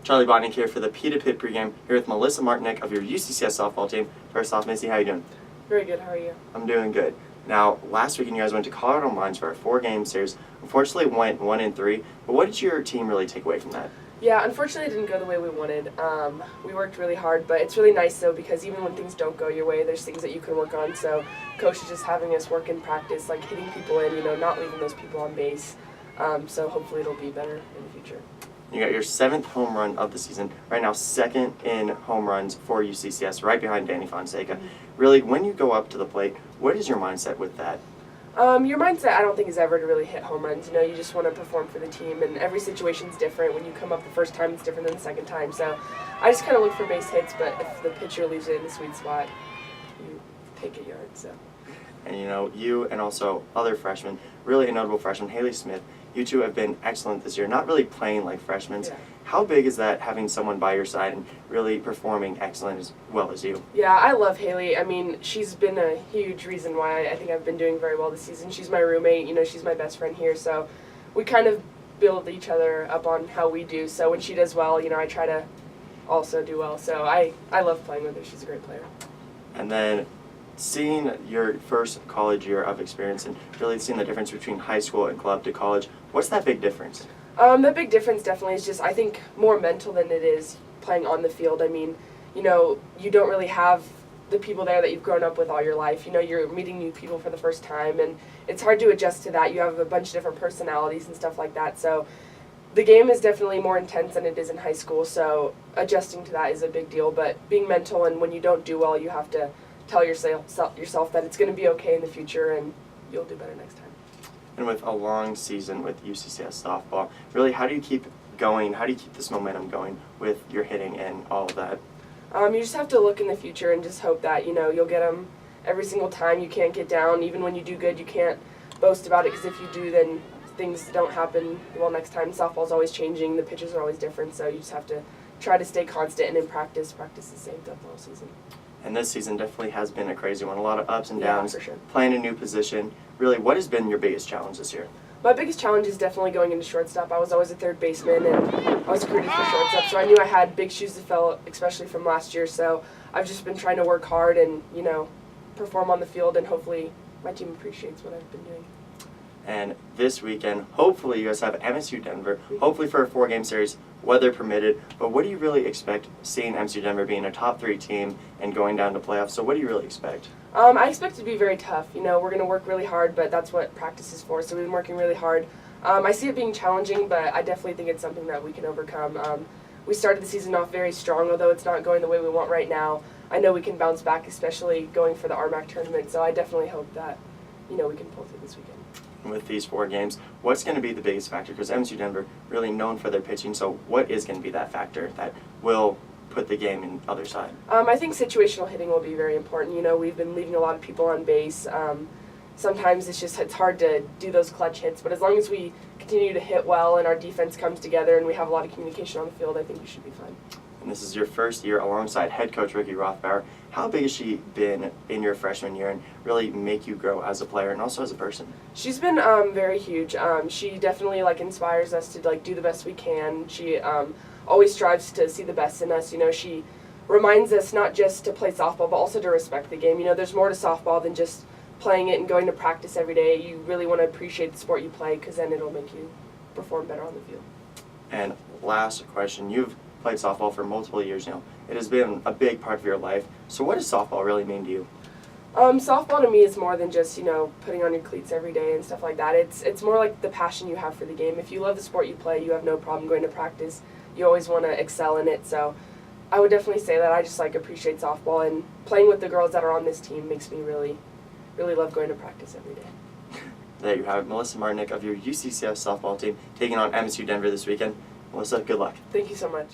Charlie Botnick here for the P to Pit pregame, here with Melissa Martinek of your UCCS softball team. First off, Missy, how you doing? Very good, how are you? I'm doing good. Now, last weekend you guys went to Colorado Mines for a 4-game series. Unfortunately, went 1-3, but what did your team really take away from that? Yeah, unfortunately it didn't go the way we wanted. We worked really hard, but it's really nice though because even when things don't go your way, there's things that you can work on. So coach is just having us work in practice, like hitting people in, not leaving those people on base. So hopefully it'll be better in the future. You got your 7th home run of the season, right now 2nd in home runs for UCCS, right behind Danny Fonseca. Really, when you go up to the plate, what is your mindset with that? Your mindset, I don't think, is ever to really hit home runs. You just want to perform for the team, and every situation's different. When you come up the first time, it's different than the second time. So I just kind of look for base hits, but if the pitcher leaves it in the sweet spot, you take a yard. So. And you and also other freshmen, really a notable freshman, Haley Smith, you two have been excellent this year, not really playing like freshmen. Yeah. How big is that, having someone by your side and really performing excellent as well as you? Yeah, I love Haley. I mean, she's been a huge reason why I think I've been doing very well this season. She's my roommate, she's my best friend here, so we kind of build each other up on how we do. So when she does well, I try to also do well. So I love playing with her. She's a great player. And then seeing your first college year of experience and really seeing the difference between high school and club to college, what's that big difference? The big difference definitely is just, I think, more mental than it is playing on the field. I mean, you don't really have the people there that you've grown up with all your life. You're meeting new people for the first time, and it's hard to adjust to that. You have a bunch of different personalities and stuff like that. So the game is definitely more intense than it is in high school, so adjusting to that is a big deal. But being mental, and when you don't do well, you have to tell yourself that it's going to be okay in the future and you'll do better next time. And with a long season with UCCS softball, really, how do you keep going? How do you keep this momentum going with your hitting and all of that? You just have to look in the future and just hope that, you'll get them every single time. You can't get down. Even when you do good, you can't boast about it, because if you do, then things don't happen well next time. Softball's always changing. The pitches are always different, so you just have to try to stay constant, and in practice the same throughout the whole season. And this season definitely has been a crazy one. A lot of ups and downs, for sure. Playing a new position. Really, what has been your biggest challenge this year? My biggest challenge is definitely going into shortstop. I was always a third baseman, and I was recruited for shortstop, so I knew I had big shoes to fill, especially from last year. So I've just been trying to work hard and, perform on the field, and hopefully my team appreciates what I've been doing. And this weekend, hopefully you guys have MSU Denver, hopefully for a 4-game series, weather permitted. But what do you really expect seeing MSU Denver being a top 3 team and going down to playoffs? So what do you really expect? I expect it to be very tough. We're going to work really hard, but that's what practice is for. So we've been working really hard. I see it being challenging, but I definitely think it's something that we can overcome. We started the season off very strong, although it's not going the way we want right now. I know we can bounce back, especially going for the RMAC tournament. So I definitely hope that, we can pull through this weekend. With these 4 games, what's going to be the biggest factor? Because MSU Denver really known for their pitching, so what is going to be that factor that will put the game in other side? I think situational hitting will be very important. We've been leaving a lot of people on base. Sometimes it's hard to do those clutch hits, but as long as we continue to hit well and our defense comes together and we have a lot of communication on the field, I think we should be fine. And this is your first year alongside head coach Ricky Rothbauer. How big has she been in your freshman year and really make you grow as a player and also as a person? She's been very huge. She definitely inspires us to do the best we can. She always strives to see the best in us. She reminds us not just to play softball but also to respect the game. There's more to softball than just playing it and going to practice every day. You really want to appreciate the sport you play, because then it'll make you perform better on the field. And last question, you've played softball for multiple years now. It has been a big part of your life. So what does softball really mean to you? Softball to me is more than just, putting on your cleats every day and stuff like that. It's more like the passion you have for the game. If you love the sport you play, you have no problem going to practice. You always want to excel in it. So I would definitely say that I just appreciate softball, and playing with the girls that are on this team makes me really, really love going to practice every day. There you have it, Melissa Martinek of your UCCS softball team taking on MSU Denver this weekend. Melissa, good luck. Thank you so much.